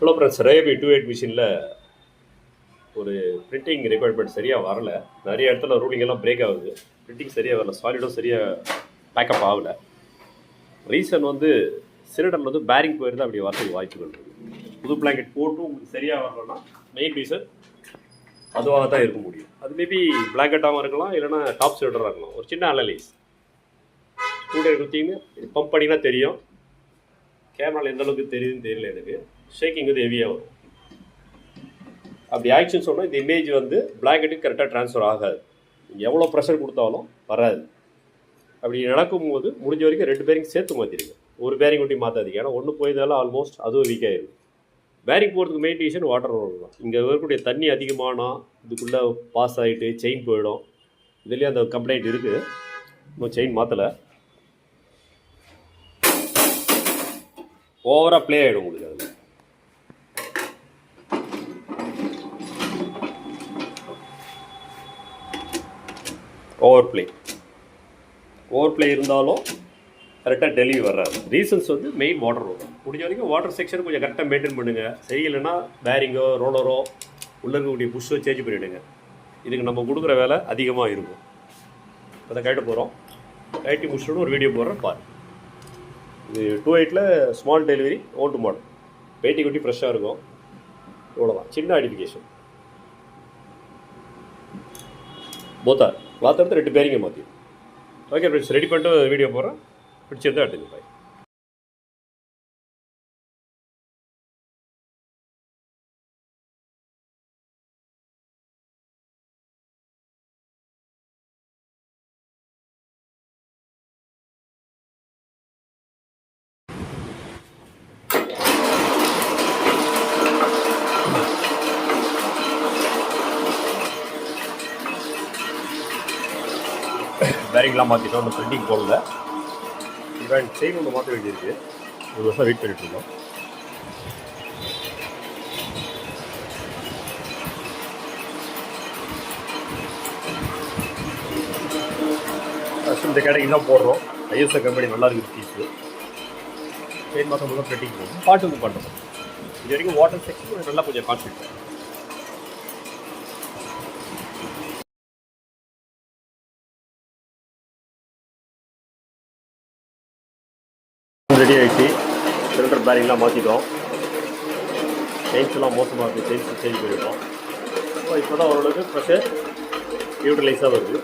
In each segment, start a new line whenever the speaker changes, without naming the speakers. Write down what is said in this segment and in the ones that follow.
Hello friends, rabi 28 மிஷினில் ஒரு printing requirement சரியாக வரல. நிறைய இடத்துல ரூலிங் எல்லாம் பிரேக் ஆகுது. பிரிண்டிங் சரியாக வரல, சாலிடும் சரியாக பேக்கப் ஆகலை. ரீசன் வந்து சிலிண்டரில் வந்து பேரிங் போயிருந்தால் அப்படி வரதுக்கு வாய்ப்புகள் இருக்குது. புது பிளாங்கெட் போட்டு உங்களுக்கு சரியாக வரலன்னா மெயின் ரீசன் அதுவாக தான் இருக்க முடியும். அது மேபி பிளாங்கெட்டாகவும் இருக்கலாம், இல்லைனா டாப் சிலிண்டராக இருக்கலாம். ஒரு சின்ன அனலைஸ் கூட கொடுத்தீங்கன்னா பம்ப் பண்ணிங்கன்னா தெரியும். கேமராவில் எந்த அளவுக்கு தெரியுதுன்னு தெரியல எனக்கு. ஷேக்கிங் வந்து ஹெவியாக வரும். அப்படி ஆக்ஷன் சொன்னால் இந்த இமேஜ் வந்து பிளாங்கெட்டுக்கு கரெக்டாக ட்ரான்ஸ்ஃபர் ஆகாது. நீங்கள் எவ்வளோ ப்ரெஷர் கொடுத்தாலும் வராது. அப்படி நடக்கும்போது முடிஞ்ச வரைக்கும் 2 பேரிங் சேர்த்து மாற்றிடுங்க. ஒரு பேரிங் ஒட்டி மாற்றாதீங்க. ஏன்னா ஒன்று போயிருந்தாலும் ஆல்மோஸ்ட் அதுவும் வீக் ஆகிடும். பேரிங் போகிறதுக்கு மெயின் ரீசன் வாட்டர் ரோல் தான். இங்கே இருக்கக்கூடிய தண்ணி அதிகமானால் இதுக்குள்ளே பாஸ் ஆகிட்டு செயின் போயிடும். இதுலேயும் அந்த கம்ப்ளைண்ட் இருக்குது. இன்னும் செயின் மாற்றலை. ஓவராக ப்ளே ஆகிடும் உங்களுக்கு. அது ஓவர் ப்ளே இருந்தாலும் கரெக்டாக டெலிவரி வர்றாது. ரீசன்ஸ் வந்து மெயின் வாட்டர் ரோல். முடிஞ்ச வரைக்கும் வாட்டர் செக்ஷன் கொஞ்சம் கரெக்டாக மெயின்டைன் பண்ணுங்கள். சரியில்லைன்னா பேரிங்கோ ரோலரோ உள்ளே இருக்கக்கூடிய புஷ்ஷோ சேஞ்ச் பண்ணிவிடுங்க. இதுக்கு நம்ம கொடுக்குற வேலை அதிகமாக இருக்கும். அதை கட்ட போகிறோம். கட்டி முடிச்சுட்டு ஒரு வீடியோ போடுறேன் பாரு. இது 28ல் ஸ்மால் டெலிவரி ஓல்டு மாடல். பேட்டி குட்டி ஃப்ரெஷ்ஷாக இருக்கும். இவ்வளோதான், சின்ன ஐடென்டிஃபிகேஷன். போத்தார் கிளாத் எடுத்து 2 பேரிங்க மாற்றி. ஓகே ஃப்ரெண்ட்ஸ், ரெடி பண்ணிட்டு வீடியோ போடுறேன். பிடிச்சிருந்தா எடுத்துங்க. பாய். பேரிங்லாம் மாற்றிட்டோம். ஒன்று பிரிண்டிங் போடல. இவன் செயின் ஒன்று மாற்ற வேண்டியிருக்கு. 1 வருஷம் வெயிட் பண்ணிட்டுருக்கோம். ஃபஸ்ட்டு இந்த கேட்டகரி தான் போடுறோம். ஐஎஸ்ஓ கம்பெனி நல்லா இருக்குது பீஸு. செயின் மாதம் முதல் பிரிண்டிங் போகும். பாட்டு வந்து பண்ணுறோம். இது வரைக்கும் வாட்டர் செக்ஷன் நல்லா கொஞ்சம் கான்ஃபிடென்ட். ரெடி ஆகிடுச்சு. சிலிண்டர் பேரிங்லாம் மாற்றிட்டோம். செயின்ஸ்லாம் மோசமாக இருக்குது. செயின்ஸ் சேஞ்ச் பண்ணிட்டோம். இப்போ தான் ஓரளவுக்கு ப்ரெஷர் நியூட்ரலைஸாக வருது.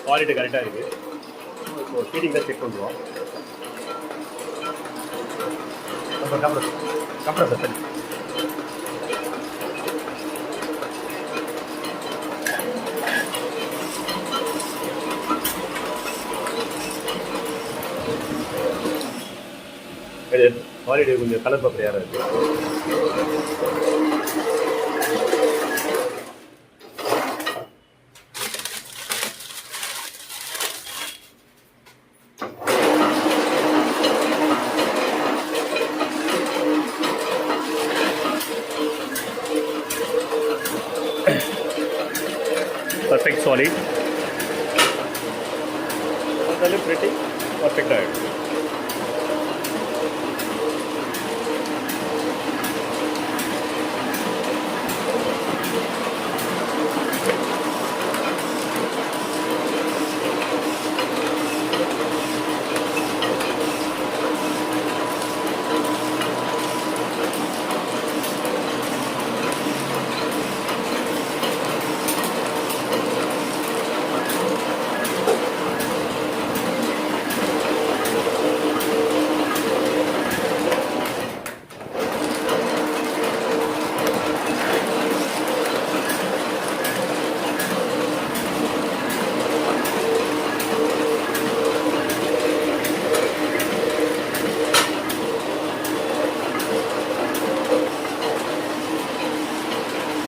குவாலிட்டி கரெக்டாக இருக்குது. இப்போ ஃபீடிங் தான் செக் பண்ணுறோம். கம்ப்ரஸர் சரி. குவாலிட்டி கொஞ்சம் கலர் பேப்பர் யாராக இருக்குது. Perfect solid. பிரிண்டிங் பர்ஃபெக்டாக ஆகிடும்.